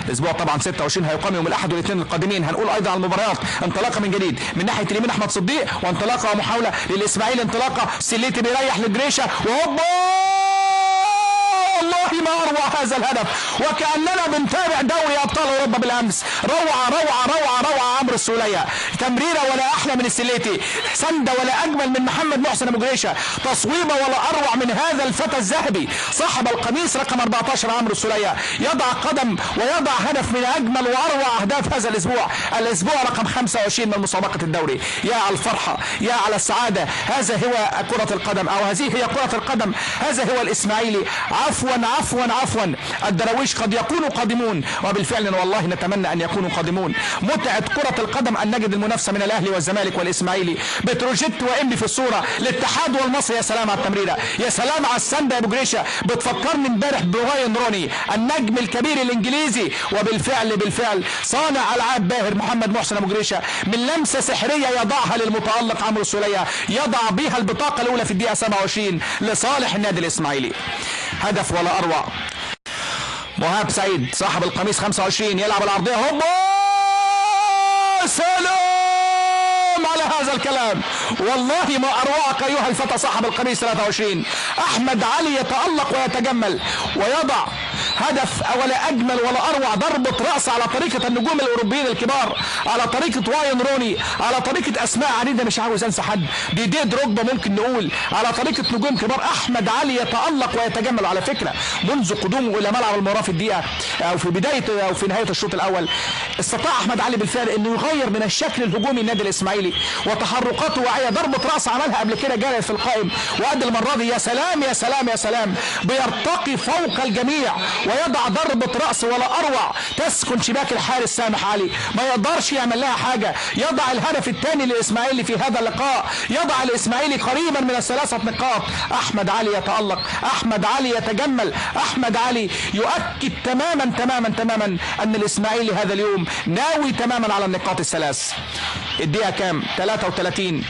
الاسبوع طبعا 26 هيقام يوم الاحد والاثنين القادمين. هنقول ايضا على المباريات انطلاقه من جديد من ناحيه اليمين احمد صديق، وانطلاقه ومحاوله للاسماعيلي، انطلاقه سليتي بيريح لجريشه وهوبا والله ما اروع هذا الهدف، وكاننا بنتابع دوري ابطال اوروبا بالامس. روعه روعه روعه روعه عمرو السوليه، تمريره ولا احلى من السليتي، سنده ولا اجمل من محمد محسن ابو جريشه، تصويبه ولا اروع من هذا الفتى الذهبي صاحب القميص رقم 14 عمرو السوليه، يضع قدم ويضع هدف من اجمل واروع اهداف هذا الاسبوع رقم 25 من مسابقه الدوري. يا على الفرحه، يا على السعاده، هذا هو كره القدم، او هذه هي كره القدم، هذا هو الاسماعيلي. عفوا عفوا عفوا، الدراويش قد يكونوا قادمون، وبالفعل والله نتمنى ان يكونوا قادمون. متعه كره القدم ان نجد المنافسه من الاهلي والزمالك والاسماعيلي، بتروجيت وامي في الصوره، الاتحاد والمصري. يا سلام على التمريره، يا سلام على السنده يا ابو جريشه، بتفكرني امبارح بواين روني النجم الكبير الانجليزي. وبالفعل صانع العاب باهر محمد محسن ابو جريشه من لمسه سحريه يضعها للمتالق عمرو السوليه، يضع بها البطاقه الاولى في الدقيقه 27 لصالح النادي الاسماعيلي. هدف ولا اروع. مهاب سعيد صاحب القميص 25 يلعب العرضيه، هوبا سلام على هذا الكلام، والله ما اروعك ايها الفتى صاحب القميص 23. احمد علي يتالق ويتجمل ويضع هدف ولا اجمل ولا اروع، ضربه راس على طريقه النجوم الاوروبيين الكبار، على طريقه واين روني، على طريقه اسماء عديده مش عاوز انسى حد، دي دروجبا ممكن نقول، على طريقه نجوم كبار. احمد علي يتالق ويتجمل. على فكره منذ قدومه الى ملعب المباراه في الدقيقه او في بدايه او في نهايه الشوط الاول استطاع احمد علي بالفعل انه يغير من الشكل الهجومي النادي الاسماعيلي، وتحركاته واعيه. ضربه راس عملها قبل كده جاري في القائم، وقد المره دي يا سلام يا سلام يا سلام، بيرتقي فوق الجميع ويضع ضربه راس ولا اروع تسكن شباك الحارس سامح علي، ما يقدرش يعمل لها حاجه. يضع الهدف الثاني للاسماعيلي في هذا اللقاء، يضع الاسماعيلي قريبا من الثلاثه نقاط. احمد علي يتالق، احمد علي يتجمل، احمد علي يؤكد تماما تماما تماما ان الاسماعيلي هذا اليوم ناوي تماما على النقاط الثلاث. الدقيقه كام؟ 33.